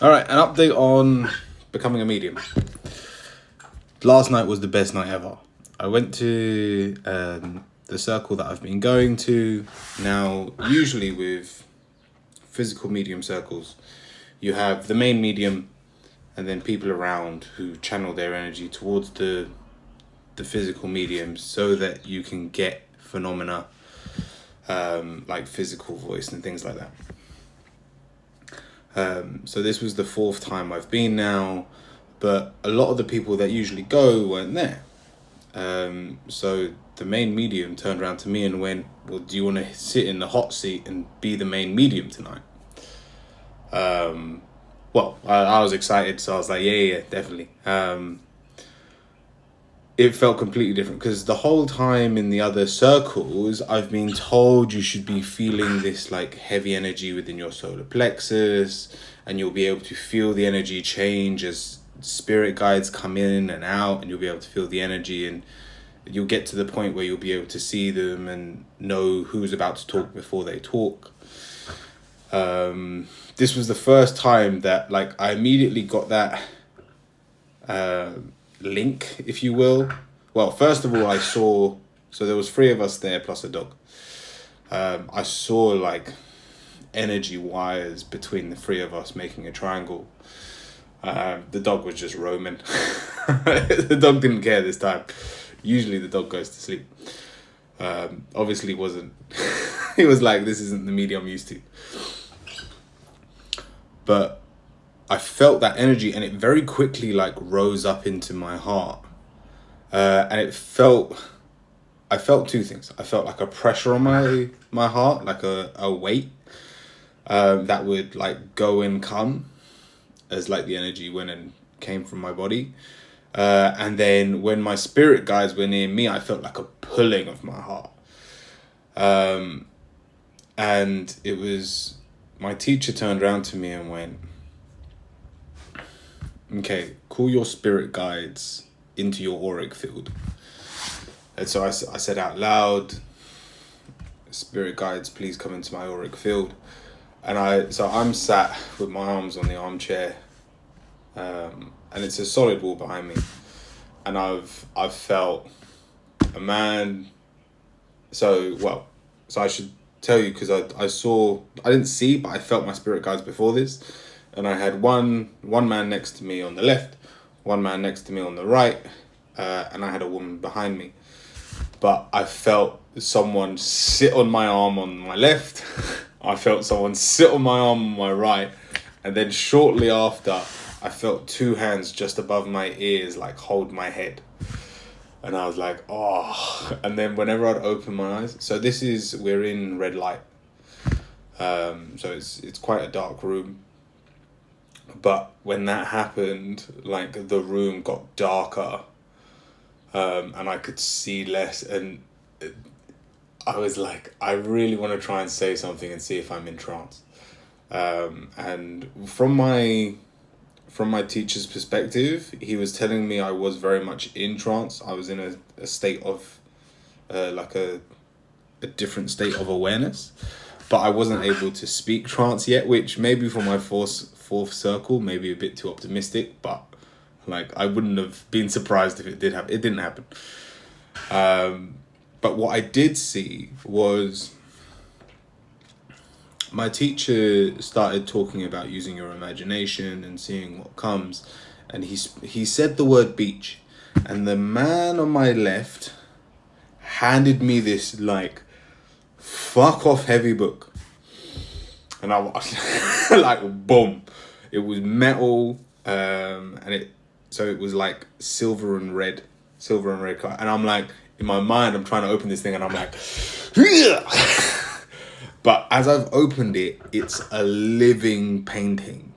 All right, an update on becoming a medium. Last night was the best night ever. I went to the circle that I've been going to. Now, usually with physical medium circles, you have the main medium and then people around who channel their energy towards the physical medium so that you can get phenomena like physical voice and things like that. So this was the fourth time I've been now, but a lot of the people that usually go weren't there. So the main medium turned around to me and went, well, do you want to sit in the hot seat and be the main medium tonight? Well, I was excited, so I was like, yeah, definitely. It felt completely different because the whole time in the other circles, I've been told you should be feeling this like heavy energy within your solar plexus, and you'll be able to feel the energy change as spirit guides come in and out, and you'll be able to feel the energy, and you'll get to the point where you'll be able to see them and know who's about to talk before they talk. This was the first time that like I immediately got that link, if you will. Well, first of all, I saw, so there was 3 of us there plus a dog. I saw like energy wires between the 3 of us making a triangle. The dog was just roaming. The dog didn't care this time. Usually the dog goes to sleep. Obviously wasn't. He was like, this isn't the medium I'm used to. But I felt that energy, and it very quickly like rose up into my heart. And I felt 2 things. I felt like a pressure on my heart, like a weight that would like go and come as like the energy went and came from my body. And then when my spirit guides were near me, I felt like a pulling of my heart. And it was, my teacher turned around to me and went, okay, call your spirit guides into your auric field. And so I said out loud, spirit guides, please come into my auric field. And I'm sat with my arms on the armchair, and it's a solid wall behind me. And I've felt a man. So I should tell you, because I didn't see, but I felt my spirit guides before this. And I had one man next to me on the left, one man next to me on the right, and I had a woman behind me. But I felt someone sit on my arm on my left. I felt someone sit on my arm on my right. And then shortly after, I felt 2 hands just above my ears, like hold my head. And I was like, oh. And then whenever I'd open my eyes, so we're in red light. So it's quite a dark room. But when that happened, like the room got darker, and I could see less, and I was like, I really want to try and say something and see if I'm in trance. And from my teacher's perspective, he was telling me I was very much in trance. I was in a state of like a different state of awareness, but I wasn't able to speak trance yet, which maybe for my fourth circle, maybe a bit too optimistic, but like I wouldn't have been surprised if it did happen. It didn't happen. But what I did see was my teacher started talking about using your imagination and seeing what comes, and he said the word beach, and the man on my left handed me this like fuck off heavy book, and I was like, boom. It was metal, and it was like silver and red color. And I'm like, in my mind, I'm trying to open this thing, and I'm like, but as I've opened it, it's a living painting.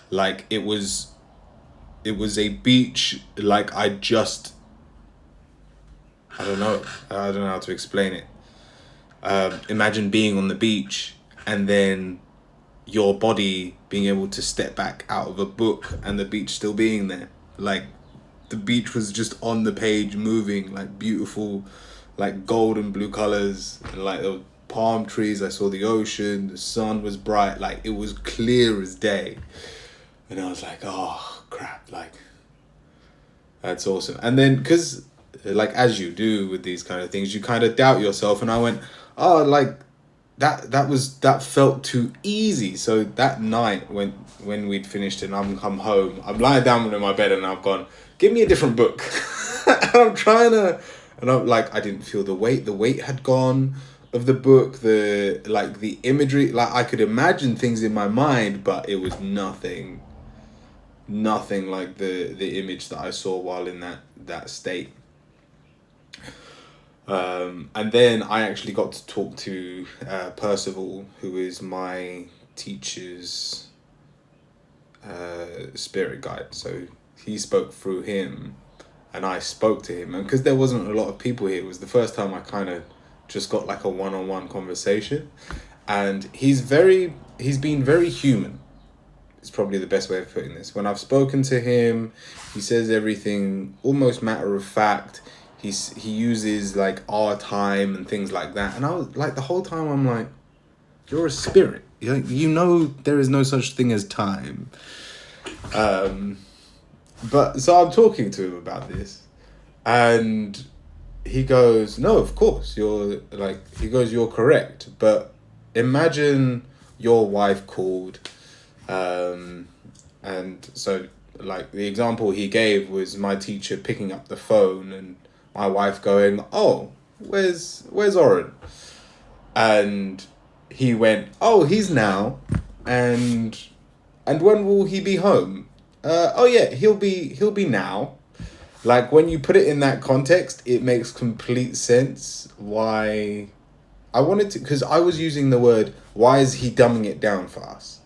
Like it was a beach. Like I don't know how to explain it. Imagine being on the beach and then your body being able to step back out of a book and the beach still being there. Like the beach was just on the page moving, like beautiful, like gold and blue colors, and like the palm trees. I saw the ocean, the sun was bright, like it was clear as day. And I was like, oh crap, like that's awesome. And then because like as you do with these kind of things, you kind of doubt yourself. And I went, oh, like that felt too easy. So that night when we'd finished and I'm come home, I'm lying down in my bed and I've gone, give me a different book. And I'm trying to, and I'm like, I didn't feel the weight had gone of the book, the imagery, like I could imagine things in my mind, but it was nothing like the image that I saw while in that state. And then I actually got to talk to Percival, who is my teacher's spirit guide. So he spoke through him, and I spoke to him. And because there wasn't a lot of people here, it was the first time I kind of just got like a one-on-one conversation. And he's been very human. It's probably the best way of putting this. When I've spoken to him, he says everything almost matter of fact. He uses like our time and things like that. And I was like, the whole time I'm like, you're a spirit. You know there is no such thing as time. But so I'm talking to him about this, and he goes, no, of course, you're correct. But imagine your wife called, and so like the example he gave was my teacher picking up the phone and my wife going, oh, where's Oren? And he went, oh, he's now, and when will he be home? Oh yeah, he'll be now. Like when you put it in that context, it makes complete sense why I wanted to, because I was using the word, why is he dumbing it down for us?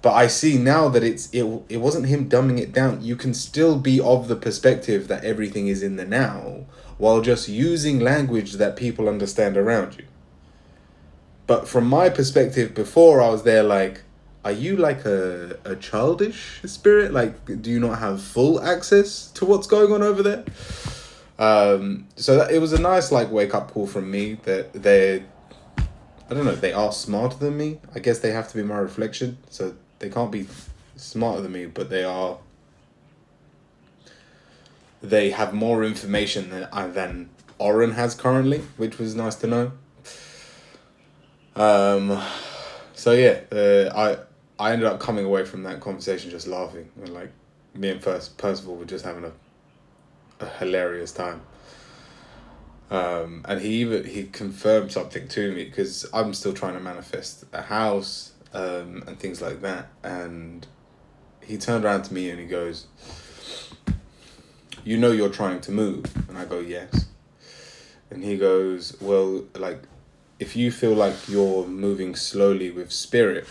But I see now that it wasn't him dumbing it down. You can still be of the perspective that everything is in the now while just using language that people understand around you. But from my perspective before, I was there like, are you like a childish spirit? Like, do you not have full access to what's going on over there? So it was a nice like wake up call from me that I don't know, they are smarter than me. I guess they have to be my reflection. So they can't be smarter than me, but they have more information than Oren has currently, which was nice to know. So yeah, I ended up coming away from that conversation just laughing, and like me and Percival were just having a hilarious time. And he confirmed something to me, because I'm still trying to manifest a house and things like that. And he turned around to me and he goes, you know you're trying to move? And I go, yes. And he goes, well, like, if you feel like you're moving slowly with spirit,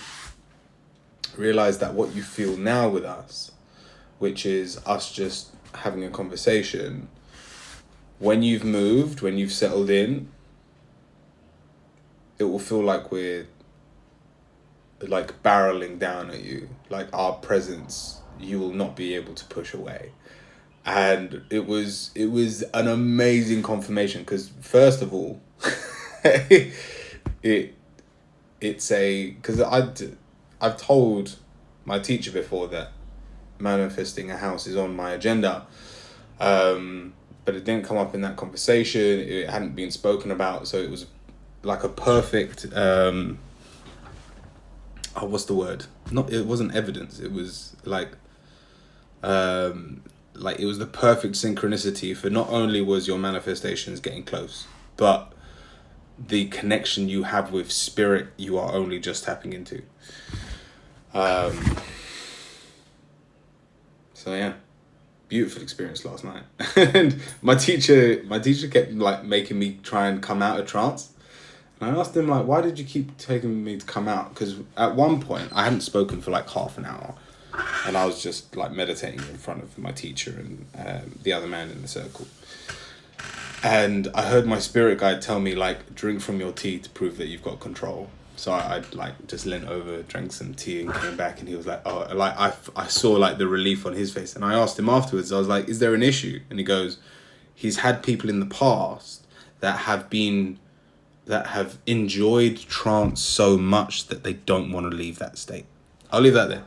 realize that what you feel now with us, which is us just having a conversation, when you've moved, when you've settled in, it will feel like we're like barreling down at you, like our presence you will not be able to push away. And it was an amazing confirmation, because first of all, because I've told my teacher before that manifesting a house is on my agenda, but it didn't come up in that conversation. It hadn't been spoken about, so it was like a perfect what's the word? It wasn't evidence. It was like it was the perfect synchronicity for not only was your manifestations getting close, but the connection you have with spirit you are only just tapping into. So yeah, beautiful experience last night. And my teacher kept like making me try and come out of trance. And I asked him, like, why did you keep taking me to come out? Because at one point I hadn't spoken for like half an hour, and I was just like meditating in front of my teacher and the other man in the circle. And I heard my spirit guide tell me, like, drink from your tea to prove that you've got control. So I like just leant over, drank some tea, and came back, and he was like, oh, like I saw like the relief on his face. And I asked him afterwards, I was like, is there an issue? And he goes, he's had people in the past that have enjoyed trance so much that they don't want to leave that state. I'll leave that there.